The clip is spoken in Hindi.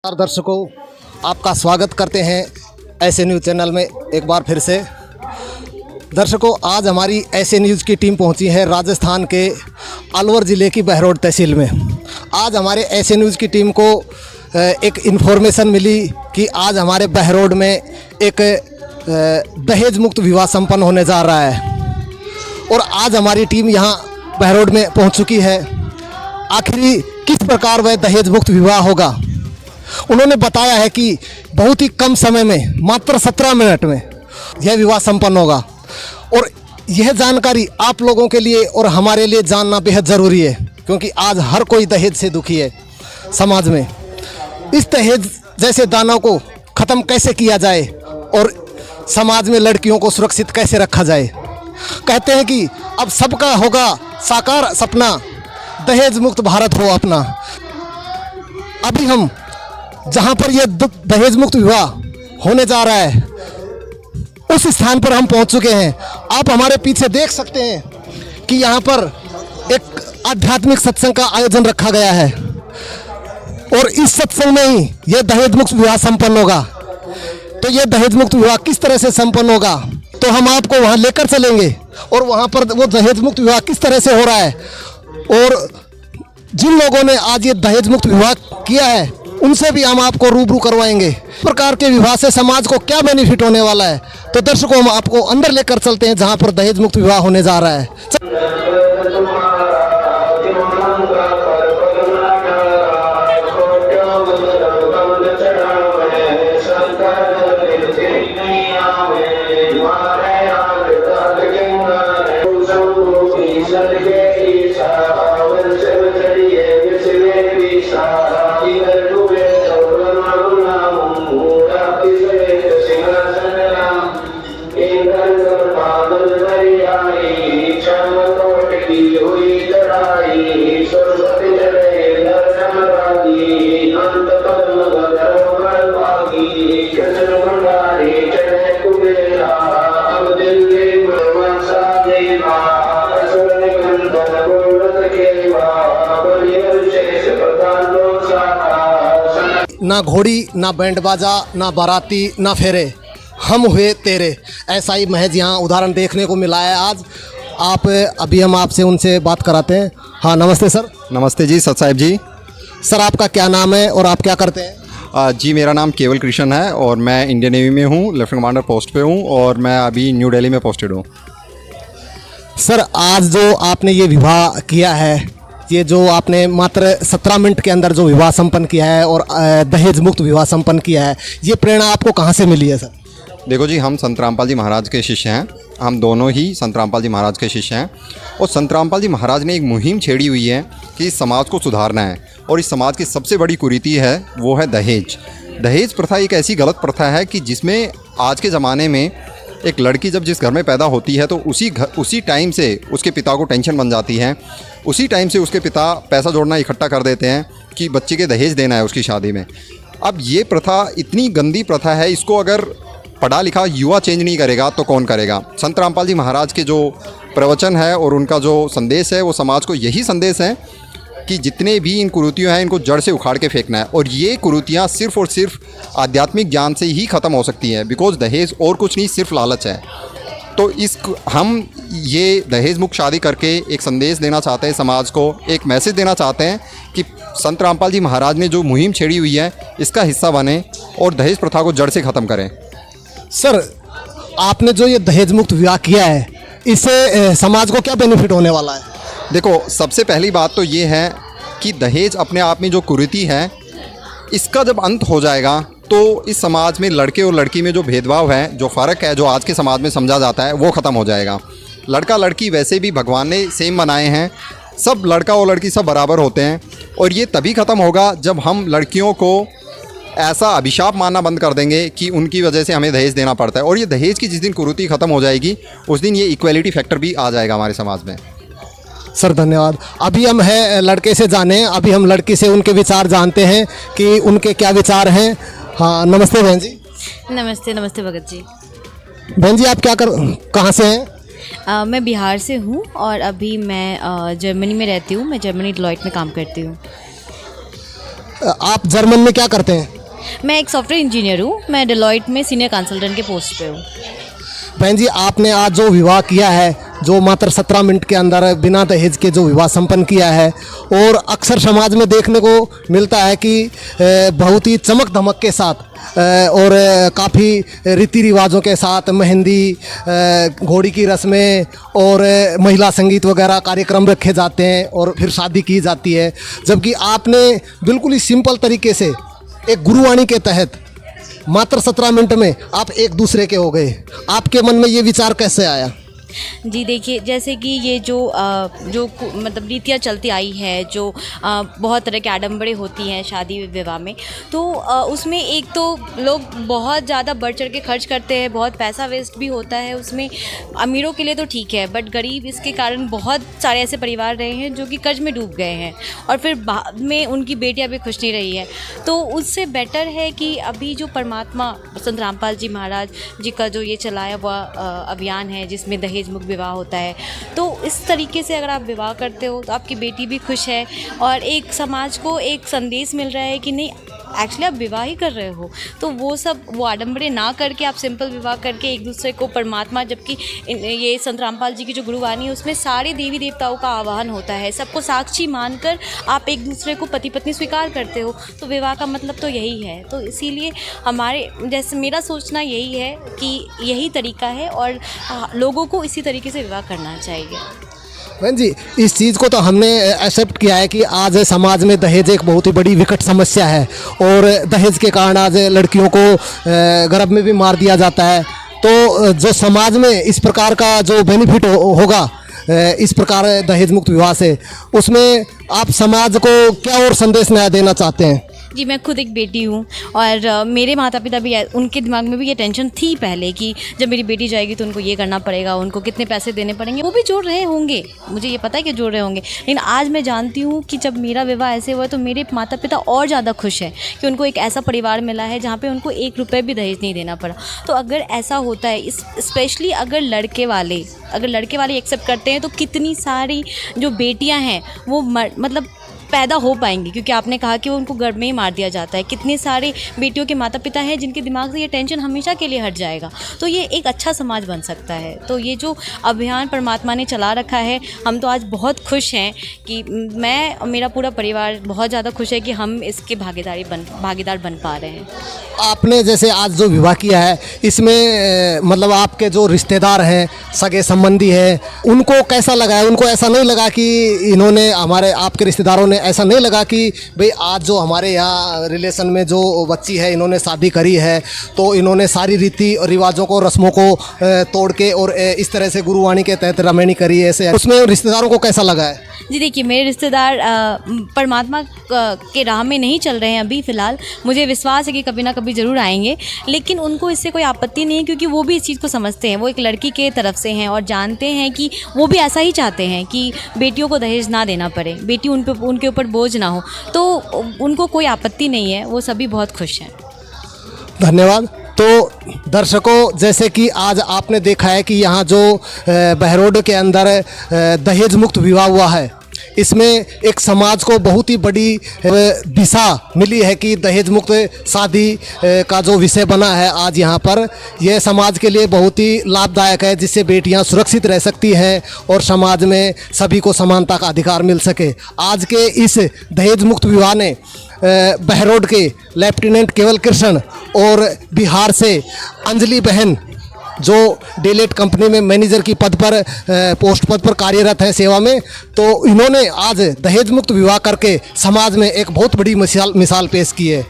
नमस्कार दर्शकों, आपका स्वागत करते हैं ऐसे न्यूज़ चैनल में एक बार फिर से। दर्शकों, आज हमारी ऐसे न्यूज़ की टीम पहुंची है राजस्थान के अलवर ज़िले की बहरोड तहसील में। आज हमारे ऐसे न्यूज़ की टीम को एक इन्फॉर्मेशन मिली कि आज हमारे बहरोड में एक दहेज मुक्त विवाह संपन्न होने जा रहा है और आज हमारी टीम यहां बहरोड में पहुंच चुकी है। आखिर किस प्रकार वह दहेज मुक्त विवाह होगा, उन्होंने बताया है कि बहुत ही कम समय में, मात्र 17 मिनट में यह विवाह संपन्न होगा। और यह जानकारी आप लोगों के लिए और हमारे लिए जानना बेहद ज़रूरी है, क्योंकि आज हर कोई दहेज से दुखी है समाज में। इस दहेज जैसे दानों को ख़त्म कैसे किया जाए और समाज में लड़कियों को सुरक्षित कैसे रखा जाए। कहते हैं कि अब सबका होगा साकार सपना, दहेज मुक्त भारत हो अपना। अभी हम जहां पर यह दहेज मुक्त विवाह होने जा रहा है, उस स्थान पर हम पहुंच चुके हैं। आप हमारे पीछे देख सकते हैं कि यहां पर एक आध्यात्मिक सत्संग का आयोजन रखा गया है और इस सत्संग में ही यह दहेज मुक्त विवाह संपन्न होगा। तो यह दहेज मुक्त विवाह किस तरह से संपन्न होगा, तो हम आपको वहां लेकर चलेंगे और वहां पर वो दहेज मुक्त विवाह किस तरह से हो रहा है और जिन लोगों ने आज ये दहेज मुक्त विवाह किया है उनसे भी हम आपको रूबरू करवाएंगे। इस प्रकार के विवाह से समाज को क्या बेनिफिट होने वाला है। तो दर्शकों, हम आपको अंदर लेकर चलते हैं जहां पर दहेज मुक्त विवाह होने जा रहा है। ना घोड़ी, ना बैंड बाजा, ना बाराती, ना फेरे, हम हुए तेरे। ऐसा ही महज यहाँ उदाहरण देखने को मिला है आज। अभी हम आपसे उनसे बात कराते हैं। हाँ, नमस्ते सर। नमस्ते जी, सत साहिब जी। सर, आपका क्या नाम है और आप क्या करते हैं? जी, मेरा नाम केवल कृष्ण है और मैं इंडियन नेवी में हूँ, लेफ्टिनेंट कमांडर पोस्ट पे हूँ और मैं अभी न्यू दिल्ली में पोस्टेड हूँ। सर, आज जो आपने ये विवाह किया है, ये जो आपने मात्र 17 मिनट के अंदर जो विवाह संपन्न किया है और दहेज मुक्त विवाह संपन्न किया है, ये प्रेरणा आपको कहाँ से मिली है सर? देखो जी, हम संत रामपाल जी महाराज के शिष्य हैं। हम दोनों ही संत रामपाल जी महाराज के शिष्य हैं और संत रामपाल जी महाराज ने एक मुहिम छेड़ी हुई है कि इस समाज को सुधारना है और इस समाज की सबसे बड़ी कुरीति है वो है दहेज। दहेज प्रथा एक ऐसी गलत प्रथा है कि जिसमें आज के ज़माने में एक लड़की जब जिस घर में पैदा होती है तो उसी टाइम से उसके पिता को टेंशन बन जाती है। उसी टाइम से उसके पिता पैसा जोड़ना इकट्ठा कर देते हैं कि बच्चे के दहेज देना है उसकी शादी में। अब ये प्रथा इतनी गंदी प्रथा है, इसको अगर पढ़ा लिखा युवा चेंज नहीं करेगा तो कौन करेगा। संत रामपाल जी महाराज के जो प्रवचन है और उनका जो संदेश है वो समाज को यही संदेश है कि जितने भी इन कुरीतियाँ हैं इनको जड़ से उखाड़ के फेंकना है। और ये कुरीतियाँ सिर्फ़ और सिर्फ आध्यात्मिक ज्ञान से ही ख़त्म हो सकती हैं, बिकॉज दहेज और कुछ नहीं, सिर्फ लालच है। तो हम ये दहेज मुक्त शादी करके एक संदेश देना चाहते हैं समाज को, एक मैसेज देना चाहते हैं कि संत रामपाल जी महाराज ने जो मुहिम छेड़ी हुई है इसका हिस्सा बने और दहेज प्रथा को जड़ से ख़त्म करें। सर, आपने जो ये दहेज मुक्त विवाह किया है, इससे समाज को क्या बेनिफिट होने वाला है? देखो, सबसे पहली बात तो ये है कि दहेज अपने आप में जो कुरीति है, इसका जब अंत हो जाएगा तो इस समाज में लड़के और लड़की में जो भेदभाव है, जो फ़र्क है, जो आज के समाज में समझा जाता है, वो ख़त्म हो जाएगा। लड़का लड़की वैसे भी भगवान ने सेम बनाए हैं, सब लड़का और लड़की सब बराबर होते हैं और ये तभी ख़त्म होगा जब हम लड़कियों को ऐसा अभिशाप मानना बंद कर देंगे कि उनकी वजह से हमें दहेज देना पड़ता है। और ये दहेज की जिस दिन कुरीति ख़त्म हो जाएगी उस दिन ये इक्वलिटी फैक्टर भी आ जाएगा हमारे समाज में। सर, धन्यवाद। अभी हम हैं लड़के से जाने, अभी हम लड़की से उनके विचार जानते हैं कि उनके क्या विचार हैं। हाँ, नमस्ते बहन जी। नमस्ते भगत जी। बहन जी, आप कहाँ से हैं? मैं बिहार से हूँ और अभी मैं जर्मनी में रहती हूँ। मैं जर्मनी डिलॉयट में काम करती हूँ। आप जर्मन में क्या करते हैं? मैं एक सॉफ्टवेयर इंजीनियर हूँ। मैं डेलॉइट में सीनियर कंसल्टेंट के पोस्ट पे हूँ। बहन जी, आपने आज जो विवाह किया है, जो मात्र 17 मिनट के अंदर बिना दहेज के जो विवाह संपन्न किया है, और अक्सर समाज में देखने को मिलता है कि बहुत ही चमक धमक के साथ और काफ़ी रीति रिवाजों के साथ मेहंदी, घोड़ी की रस्में और महिला संगीत वगैरह कार्यक्रम रखे जाते हैं और फिर शादी की जाती है, जबकि आपने बिल्कुल ही सिंपल तरीके से एक गुरुवाणी के तहत मात्र 17 मिनट में आप एक दूसरे के हो गए। आपके मन में ये विचार कैसे आया? जी देखिए, जैसे कि ये जो मतलब रीतियाँ चलती आई है, जो बहुत तरह के आडंबरें होती हैं शादी विवाह में, तो उसमें एक तो लोग बहुत ज़्यादा बढ़ चढ़ के खर्च करते हैं, बहुत पैसा वेस्ट भी होता है उसमें। अमीरों के लिए तो ठीक है, बट गरीब इसके कारण बहुत सारे ऐसे परिवार रहे हैं जो कि कर्ज में डूब गए हैं और फिर बाद में उनकी बेटियां भी खुश नहीं रही है। तो उससे बेटर है कि अभी जो परमात्मा संत रामपाल जी महाराज जी का जो ये चलाया हुआ अभियान है, जिसमें दहेज मुक्त विवाह होता है, तो इस तरीके से अगर आप विवाह करते हो तो आपकी बेटी भी खुश है और एक समाज को एक संदेश मिल रहा है कि नहीं, एक्चुअली आप विवाह ही कर रहे हो। तो वो आडंबरे ना करके आप सिंपल विवाह करके एक दूसरे को परमात्मा, जबकि ये संत रामपाल जी की जो गुरुवाणी है उसमें सारे देवी देवताओं का आवाहन होता है, सबको साक्षी मानकर आप एक दूसरे को पति पत्नी स्वीकार करते हो, तो विवाह का मतलब तो यही है। तो इसीलिए हमारे जैसे मेरा सोचना यही है कि यही तरीका है और लोगों को इसी तरीके से विवाह करना चाहिए। बहन जी, इस चीज़ को तो हमने एक्सेप्ट किया है कि आज समाज में दहेज एक बहुत ही बड़ी विकट समस्या है और दहेज के कारण आज लड़कियों को गर्भ में भी मार दिया जाता है। तो जो समाज में इस प्रकार का जो बेनिफिट होगा इस प्रकार दहेज मुक्त विवाह से, उसमें आप समाज को क्या और संदेश नया देना चाहते हैं? जी, मैं खुद एक बेटी हूँ और मेरे माता पिता भी, उनके दिमाग में भी ये टेंशन थी पहले कि जब मेरी बेटी जाएगी तो उनको ये करना पड़ेगा, उनको कितने पैसे देने पड़ेंगे। वो भी जोड़ रहे होंगे, मुझे ये पता है कि जोड़ रहे होंगे, लेकिन आज मैं जानती हूँ कि जब मेरा विवाह ऐसे हुआ तो मेरे माता पिता और ज़्यादा खुश हैं कि उनको एक ऐसा परिवार मिला है जहाँ पर उनको 1 रुपये भी दहेज नहीं देना पड़ा। तो अगर ऐसा होता है, स्पेशली अगर लड़के वाले एक्सेप्ट करते हैं, तो कितनी सारी जो बेटियाँ हैं वो मतलब पैदा हो पाएंगी, क्योंकि आपने कहा कि वो उनको गर्भ में ही मार दिया जाता है। कितने सारे बेटियों के माता पिता हैं जिनके दिमाग से ये टेंशन हमेशा के लिए हट जाएगा। तो ये एक अच्छा समाज बन सकता है। तो ये जो अभियान परमात्मा ने चला रखा है, हम तो आज बहुत खुश हैं कि मैं और मेरा पूरा परिवार बहुत ज़्यादा खुश है कि हम इसके भागीदार बन पा रहे हैं। आपने जैसे आज जो विवाह किया है, इसमें मतलब आपके जो रिश्तेदार हैं, सगे संबंधी हैं, उनको कैसा लगा है? उनको ऐसा नहीं लगा कि इन्होंने, आपके रिश्तेदारों ने ऐसा नहीं लगा कि भाई आज जो हमारे यहाँ रिलेशन में जो बच्ची है इन्होंने शादी करी है तो इन्होंने सारी रीति और रिवाजों को, रस्मों को तोड़ के और इस तरह से गुरुवाणी के तहत रमैनी करी है, ऐसे उसमें रिश्तेदारों को कैसा लगा है? जी देखिए, मेरे रिश्तेदार परमात्मा के राह में नहीं चल रहे हैं अभी फ़िलहाल। मुझे विश्वास है कि कभी ना कभी ज़रूर आएंगे, लेकिन उनको इससे कोई आपत्ति नहीं है क्योंकि वो भी इस चीज़ को समझते हैं। वो एक लड़की के तरफ से हैं और जानते हैं कि वो भी ऐसा ही चाहते हैं कि बेटियों को दहेज ना देना पड़े, बेटी उनके ऊपर बोझ ना हो। तो उनको कोई आपत्ति नहीं है, वो सभी बहुत खुश हैं। धन्यवाद। तो दर्शकों, जैसे कि आज आपने देखा है कि यहाँ जो बहरोड के अंदर दहेज मुक्त विवाह हुआ है, इसमें एक समाज को बहुत ही बड़ी दिशा मिली है कि दहेज मुक्त शादी का जो विषय बना है आज यहाँ पर, यह समाज के लिए बहुत ही लाभदायक है, जिससे बेटियाँ सुरक्षित रह सकती हैं और समाज में सभी को समानता का अधिकार मिल सके। आज के इस दहेज मुक्त विवाह ने बहरोड के लेफ्टिनेंट केवल कृष्ण और बिहार से अंजलि बहन, जो डेलेट कंपनी में मैनेजर की पोस्ट पद पर कार्यरत है सेवा में, तो इन्होंने आज दहेज मुक्त विवाह करके समाज में एक बहुत बड़ी मिसाल पेश की है।